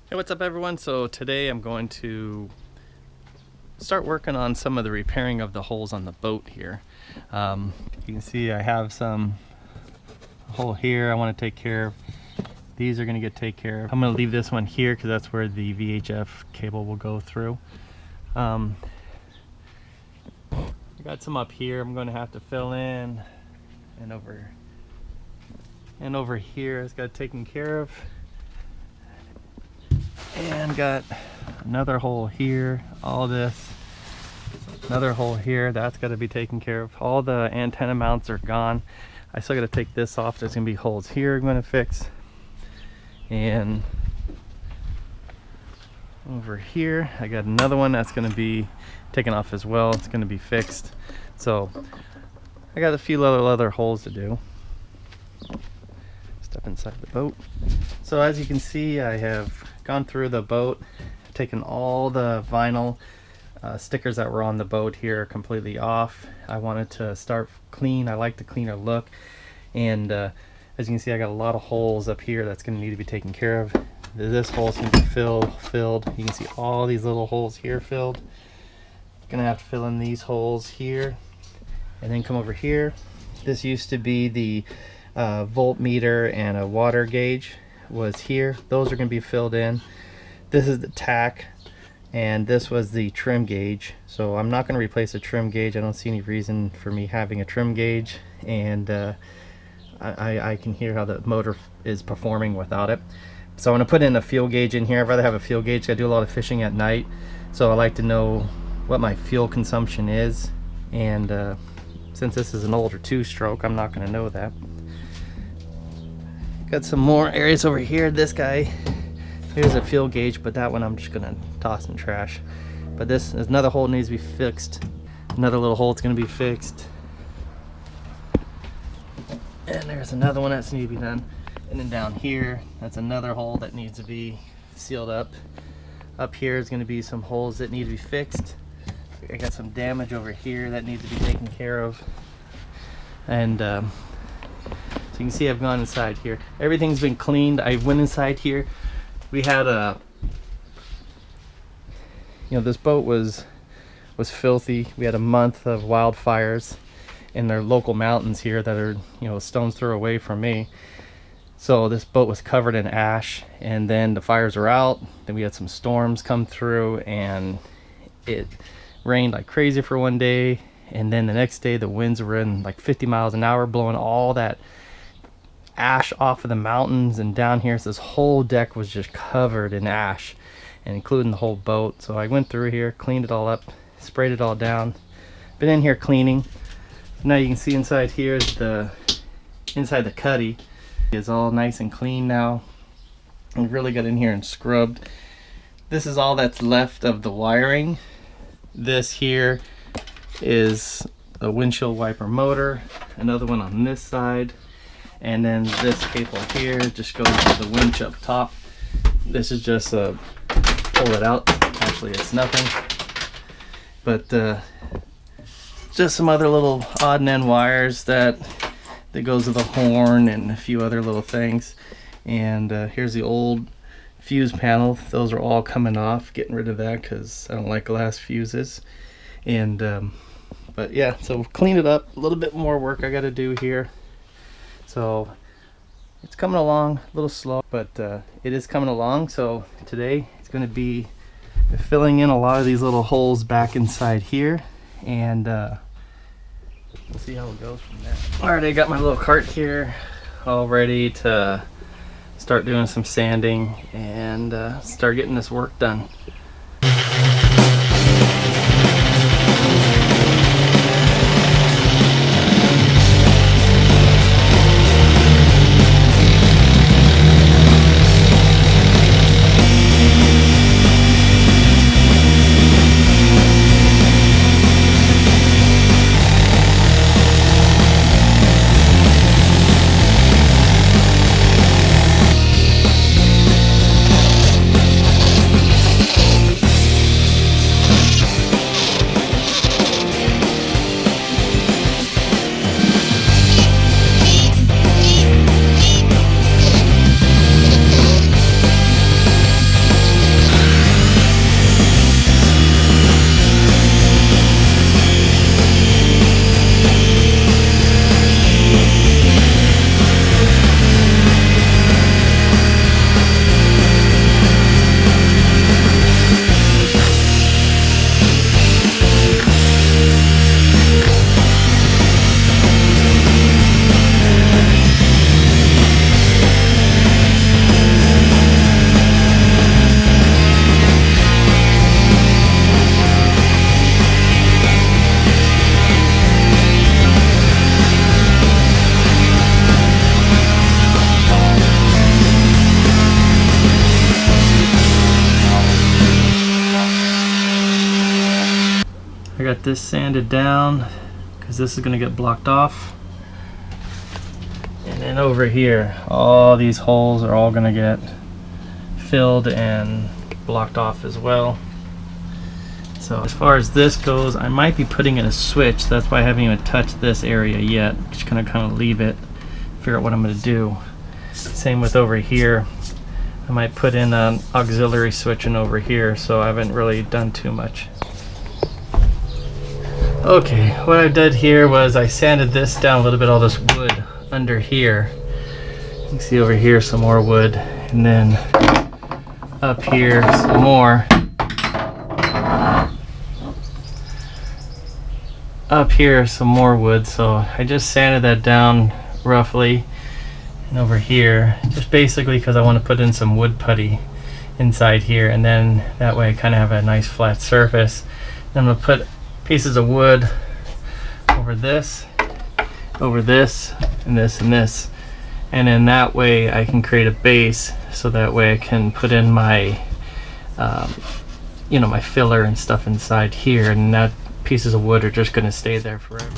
Hey, what's up everyone? So today I'm going to start working on some of the repairing of the holes on the boat here. You can see I have some hole here I want to take care of. These are going to get taken care of. I'm going to leave this one here because that's where the VHF cable will go through. I got some up here I'm going to have to fill in, and over here it's got taken care of. And got another hole here, all this, another hole here, that's got to be taken care of. All the antenna mounts are gone. I still got to take this off. There's going to be holes here I'm going to fix. And over here, I got another one that's going to be taken off as well. It's going to be fixed. So I got a few other holes to do. Step inside the boat. So as you can see, I have gone through the boat, taken all the vinyl stickers that were on the boat here completely off. I wanted to start clean. I like the cleaner look, and as you can see, I got a lot of holes up here that's going to need to be taken care of. This hole's going to be filled. You can see all these little holes here filled. Gonna have to fill in these holes here, and then come over here. This used to be the voltmeter and a water gauge was here. Those are going to be filled in. This is the tack, and this was the trim gauge. So I'm not going to replace a trim gauge. I don't see any reason for me having a trim gauge, and I can hear how the motor is performing without it. So I'm going to put in a fuel gauge in here. I'd rather have a fuel gauge. I do a lot of fishing at night, so I like to know what my fuel consumption is, and since this is an older two-stroke, I'm not going to know that. Got some more areas over here. This guy, here's a fuel gauge, but that one I'm just gonna toss in trash. But this is another hole that needs to be fixed. Another little hole that's gonna be fixed. And there's another one that's needs to be done. And then down here, that's another hole that needs to be sealed up. Up here is gonna be some holes that need to be fixed. I got some damage over here that needs to be taken care of. And so you can see I've gone inside here. Everything's been cleaned. I went inside here. We had this boat was filthy. We had a month of wildfires in their local mountains here that are, a stone's throw away from me. So this boat was covered in ash, and then the fires were out. Then we had some storms come through, and it rained like crazy for one day. And then the next day the winds were in like 50 miles an hour, blowing all that ash off of the mountains and down here. So this whole deck was just covered in ash, and including the whole boat. So I went through here, cleaned it all up, sprayed it all down. Been in here cleaning. Now you can see inside here is inside the cuddy is all nice and clean now. I really got in here and scrubbed. This is all that's left of the wiring. This here is a windshield wiper motor, another one on this side. And then this cable here just goes to the winch up top. This is just pull it out. Actually, it's nothing, but just some other little odd and end wires that goes to the horn and a few other little things. And here's the old fuse panel. Those are all coming off. Getting rid of that because I don't like glass fuses. And but yeah, so clean it up. A little bit more work I got to do here. So it's coming along a little slow, but it is coming along. So today it's going to be filling in a lot of these little holes back inside here, and we'll see how it goes from there. Alright, I got my little cart here all ready to start doing some sanding and start getting this work done. got this sanded down because this is going to get blocked off. And then over here, all these holes are all going to get filled and blocked off as well. So as far as this goes, I might be putting in a switch. That's why I haven't even touched this area yet. Just gonna kind of leave it, figure out what I'm gonna do. Same with over here. I might put in an auxiliary switch in over here, so I haven't really done too much. Okay, what I did here was I sanded this down a little bit, all this wood under here. You can see over here some more wood, and then up here some more. Up here some more wood, so I just sanded that down roughly. And over here, just basically because I want to put in some wood putty inside here, and then that way I kind of have a nice flat surface. Then I'm going to put pieces of wood over this, and this, and this, and then that way I can create a base, so that way I can put in my you know, my filler and stuff inside here, and that pieces of wood are just going to stay there forever.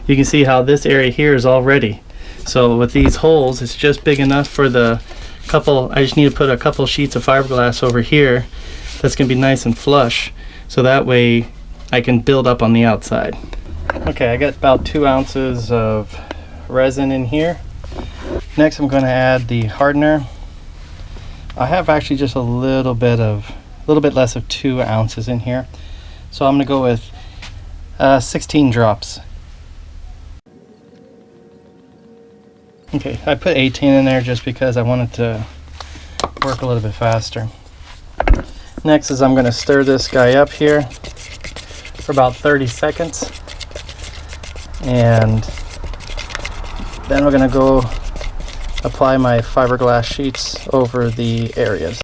you can see how this area here is all ready. So with these holes, it's just big enough for the couple. I just need to put a couple sheets of fiberglass over here. That's gonna be nice and flush, so that way I can build up on the outside. Okay, I got about 2 ounces of resin in here. Next, I'm going to add the hardener. I have actually just a little bit less of 2 ounces in here, so I'm going to go with 16 drops. Okay, I put 18 in there just because I wanted to work a little bit faster. Next is I'm going to stir this guy up here for about 30 seconds. And then we're going to go apply my fiberglass sheets over the areas.